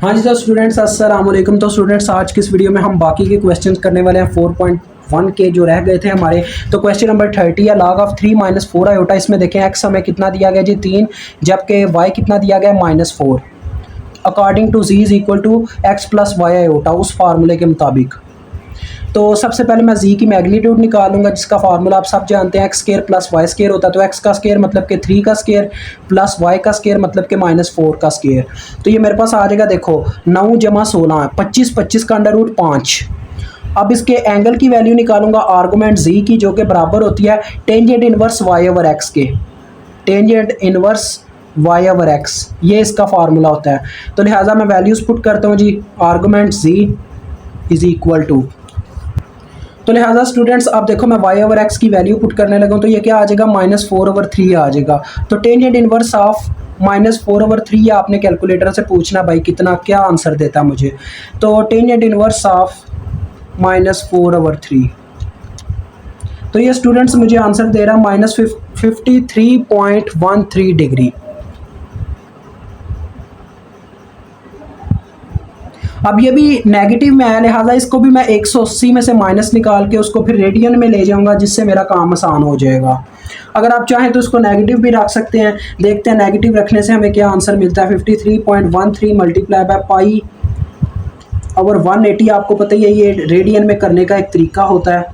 हाँ जी तो स्टूडेंट्स अस्सलाम वालेकुम। तो स्टूडेंट्स आज की इस वीडियो में हम बाकी के क्वेश्चंस करने वाले हैं 4.1 के जो रह गए थे हमारे। तो क्वेश्चन नंबर 30 है log ऑफ 3 माइनस 4 आयोटा। इसमें देखें एक्स हमें कितना दिया गया जी 3, जबकि वाई कितना दिया गया -4 according to z is equal to x plus y iota उस फार्मूले के मुताबिक। तो सबसे पहले मैं जी की मैग्नीट्यूड निकालूंगा जिसका फार्मूला आप सब जानते हैं, x square plus y square होता है। तो एक्स का स्केयर मतलब कि 3 का स्केयर प्लस वाई का स्केयर मतलब कि -4 का स्केयर। तो ये मेरे पास आ जाएगा, देखो 9 जमा 16 है 25, 25 का अंडर रूट 5। अब इसके एंगल की वैल्यू निकालूंगा आर्गूमेंट जी की, जो कि बराबर होती है tangent inverse y over x के। Tangent inverse y over x, ये इसका फार्मूला होता है। तो लिहाजा मैं वैल्यूज पुट करता हूँ g, argument g is equal to, तो लिहाजा स्टूडेंट्स अब देखो मैं y ओवर x की वैल्यू पुट करने लगा हूं, तो ये क्या आ जाएगा -4/3 आ जाएगा। तो टेंजेंट इनवर्स ऑफ -4/3 आपने कैलकुलेटर से पूछना भाई कितना, क्या आंसर देता है मुझे। तो टेंजेंट इनवर्स ऑफ -4/3, तो ये स्टूडेंट्स मुझे आंसर दे रहा है -53.13 डिग्री। अब ये भी नेगेटिव में है, लिहाजा इसको भी मैं 180 में से माइनस निकाल के उसको फिर रेडियन में ले जाऊंगा, जिससे मेरा काम आसान हो जाएगा। अगर आप चाहें तो इसको नेगेटिव भी रख सकते हैं। देखते हैं नेगेटिव रखने से हमें क्या आंसर मिलता है। 53.13 मल्टीप्लाई बाय पाई ओवर 180, आपको पता ही है ये रेडियन में करने का एक तरीका होता है।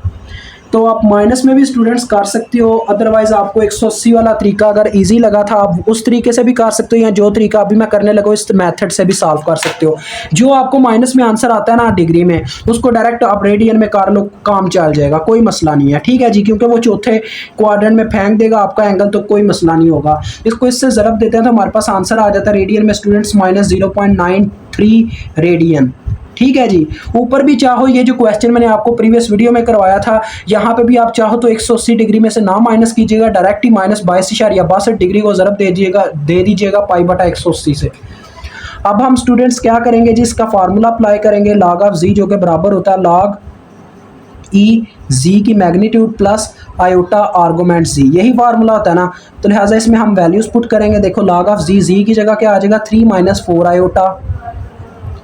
तो आप माइनस में भी स्टूडेंट्स कर सकते हो, अदरवाइज आपको 180 वाला तरीका अगर इजी लगा था आप उस तरीके से भी कर सकते हो, या जो तरीका अभी मैं करने लगा इस मेथड से भी सॉल्व कर सकते हो। जो आपको माइनस में आंसर आता है ना डिग्री में, उसको डायरेक्ट आप रेडियन में कर लो, काम चल जाएगा, कोई मसला नहीं है। ठीक है जी, क्योंकि वो चौथे क्वाड्रेंट में फेंक देगा आपका एंगल, तो कोई मसला नहीं होगा। इसको इससे ज़रब देते हैं तो हमारे पास आंसर आ जाता है रेडियन में स्टूडेंट्स -0.93 रेडियन। ठीक है जी। ऊपर भी चाहो, ये जो क्वेश्चन मैंने आपको प्रीवियस वीडियो में करवाया था, यहाँ पे भी आप चाहो तो 180 डिग्री में से ना माइनस कीजिएगा, डायरेक्ट ही -22.62 डिग्री को ज़रब दे दीजिएगा π/180 से। अब हम स्टूडेंट्स क्या करेंगे जी, इसका फार्मूला अप्लाई करेंगे log ऑफ जी, जो कि बराबर होता है log ई जी की मैग्नीट्यूड प्लस आयोटा आर्गूमेंट जी, यही फार्मूला होता है ना। तो लिहाजा इसमें हम वैल्यूज पुट करेंगे। देखो log ऑफ जी, जी की जगह क्या आ जाएगा 3 - 4 iota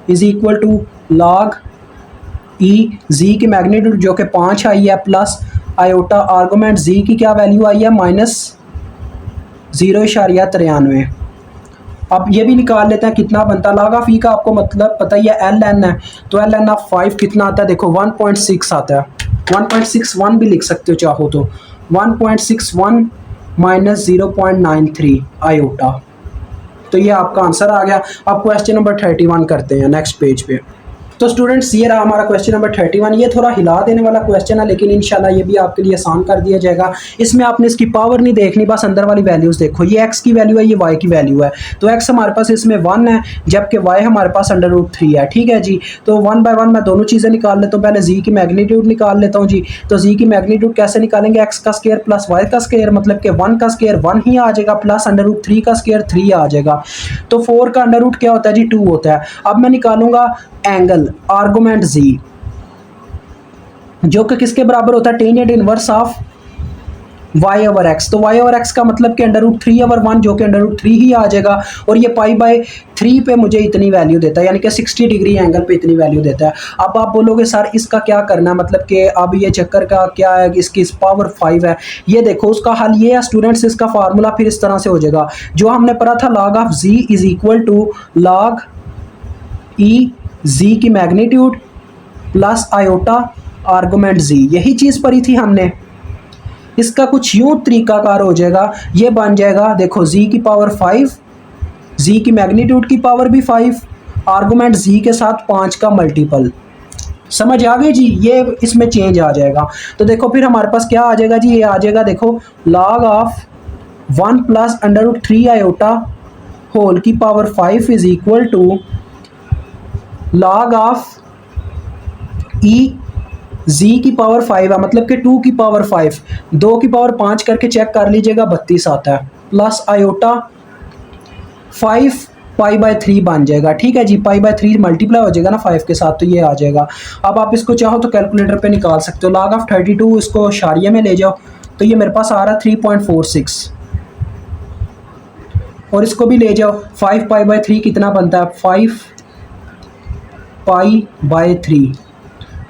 is equal to log e जी की मैग्नीट्यूड जो कि 5 आई है प्लस आयोटा आर्गूमेंट जी की क्या वैल्यू आई है -0.93। अब ये भी निकाल लेते हैं कितना बनता है। log ऑफ ई का आपको मतलब पता ही है ln है, तो ln ऑफ 5 कितना आता है, देखो 1.6 आता है। 1.61 भी लिख सकते हो चाहो तो, 1.61 - 0.93 आयोटा। तो ये आपका आंसर आ गया। अब क्वेश्चन नंबर 31 करते हैं नेक्स्ट पेज पे। तो स्टूडेंट्स ये रहा हमारा क्वेश्चन नंबर 31। ये थोड़ा हिला देने वाला क्वेश्चन है, लेकिन इंशाल्लाह ये भी आपके लिए आसान कर दिया जाएगा। इसमें आपने इसकी पावर नहीं देखनी, बस अंदर वाली वैल्यूज देखो। ये एक्स की वैल्यू है, ये वाई की वैल्यू है। तो एक्स हमारे पास इसमें 1 है, जबकि वाई हमारे पास √3 है। ठीक है जी। तो 1 बाय 1 मैं दोनों चीज़ें निकाल लेता हूँ। पहले जी की मैग्नीट्यूड निकाल लेता हूँ जी। तो जी की मैग्नीट्यूड कैसे निकालेंगे, एक्स का स्केयर प्लस वाई का स्केयर, मतलब कि 1 का स्केयर 1 ही आ जाएगा, प्लस √3 का स्केयर 3 आ जाएगा। तो 4 का अंडर रूट क्या होता है जी 2 होता है। अब मैं निकालूंगा एंगल आर्गुमेंट जी, जो कि किसके बराबर होता है, tangent inverse of y over x। तो y ओवर x का मतलब कि √3/1, जो कि √3 ही आ जाएगा। और ये π/3 पे मुझे इतनी वैल्यू देता है, यानी कि 60 डिग्री एंगल पे इतनी वैल्यू देता है। अब आप बोलोगे सर इसका क्या करना है, मतलब कि अब ये चक्कर का क्या है, इसकी पावर 5 है। ये देखो उसका हल ये है स्टूडेंट्स, इसका फार्मूला फिर इस तरह से हो जाएगा जो हमने पढ़ा था, log of z is equal to log e जी की magnitude plus iota argument z. यही चीज़ पढ़ी थी हमने। इसका कुछ यूं तरीकाकार हो जाएगा, ये बन जाएगा देखो जी की पावर 5, जी की मैग्नीट्यूड की पावर भी 5, आर्गुमेंट जी के साथ 5 का मल्टीपल। समझ आ गई जी, ये इसमें चेंज आ जाएगा। तो देखो फिर हमारे पास क्या आ जाएगा जी, ये आ जाएगा देखो log of 1 plus √3 iota whole की power 5 is equal to log of e जी की पावर 5 है, मतलब कि 2 की पावर 5, 2 की पावर 5 करके चेक कर लीजिएगा 32 आता है, प्लस आयोटा 5 π/3 बन जाएगा। ठीक है जी, π/3 मल्टीप्लाई हो जाएगा ना 5 के साथ, तो ये आ जाएगा। अब आप इसको चाहो तो कैलकुलेटर पे निकाल सकते हो। log ऑफ 32 इसको शारिया में ले जाओ, तो ये मेरे पास आ रहा है 3.46, और इसको भी ले जाओ 5 π/3 कितना बनता है, 5 π/3।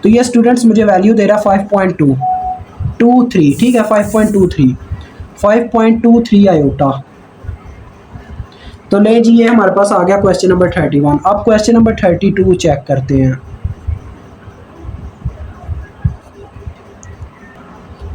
तो ये स्टूडेंट्स मुझे वैल्यू दे रहा है 5.223, ठीक है 5.23 आयोटा। तो ले जी, ये हमारे पास आ गया क्वेश्चन नंबर 31। अब क्वेश्चन नंबर 32 चेक करते हैं।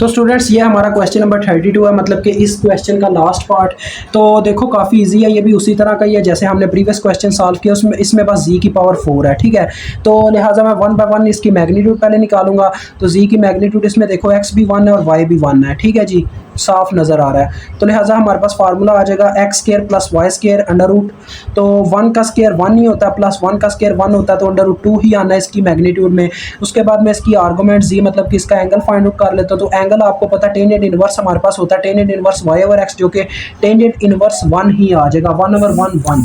तो स्टूडेंट्स ये हमारा क्वेश्चन नंबर 32 है, मतलब कि इस क्वेश्चन का लास्ट पार्ट। तो देखो काफ़ी इजी है, ये भी उसी तरह का ही है जैसे हमने प्रीवियस क्वेश्चन सॉल्व किया, उसमें इसमें बस जी की पावर 4 है, ठीक है। तो लिहाजा मैं 1 बाय 1 इसकी मैग्नीट्यूड पहले निकालूंगा। तो जी की मैग्नीट्यूड इसमें देखो एक्स भी 1 है और वाई भी 1 है, ठीक है जी, साफ नज़र आ रहा है। तो लिहाजा हमारे पास फार्मूला आ जाएगा x square plus y square under root. तो 1 का स्क्वायर 1 नहीं होता, प्लस 1 का स्क्वायर 1 होता है, तो अंडर रूट 2 ही आना है इसकी मैग्नीट्यूड में। उसके बाद में इसकी आर्गूमेंट जी, मतलब कि इसका एंगल फाइंड आउट कर लेता हूँ। तो एंगल आपको पता है टेंजेंट इनवर्स हमारे पास होता है, tangent inverse y over x, जो कि टेंजेंट इनवर्स 1 ही आ जाएगा, 1/1 1।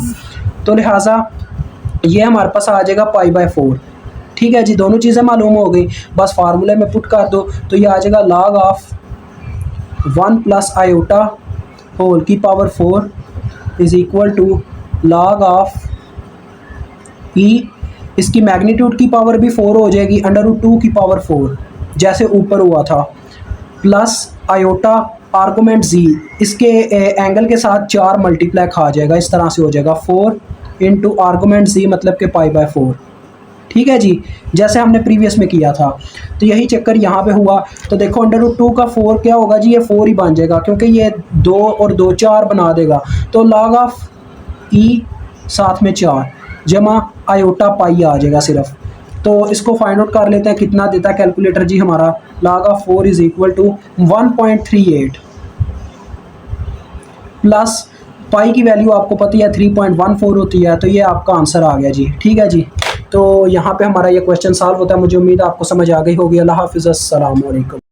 तो लिहाजा ये हमारे पास आ जाएगा π/4, ठीक है जी। दोनों चीज़ें मालूम हो गई, बस फार्मूले में पुट कर दो। तो ये आ जाएगा log of 1 plus iota whole की power 4 is equal to log of e, इसकी मैग्नीट्यूड की पावर भी 4 हो जाएगी, अंडर रूट 2 की पावर 4 जैसे ऊपर हुआ था, प्लस आयोटा आर्गूमेंट जी, इसके एंगल के साथ 4 मल्टीप्लाई खा जाएगा, इस तरह से हो जाएगा 4 इंटू आर्गूमेंट जी, मतलब कि π/4, ठीक है जी, जैसे हमने प्रीवियस में किया था। तो यही चक्कर यहाँ पे हुआ। तो देखो अंडर रूट 2 का 4 क्या होगा जी, ये 4 ही बन जाएगा, क्योंकि ये 2 और 2 4 बना देगा। तो log ऑफ ई साथ में 4 जमा आयोटा पाई आ जाएगा सिर्फ। तो इसको फाइंड आउट कर लेते हैं, कितना देता है कैलकुलेटर जी हमारा। log of 4 is equal to 1.38 plus pi की वैल्यू आपको पता है 3.14 होती है। तो ये आपका आंसर आ गया जी, ठीक है जी। तो यहाँ पे हमारा ये क्वेश्चन सॉल्व होता है। मुझे उम्मीद है आपको समझ आ गई होगी। अल्लाह हाफिज़, अस्सलाम वालेकुम।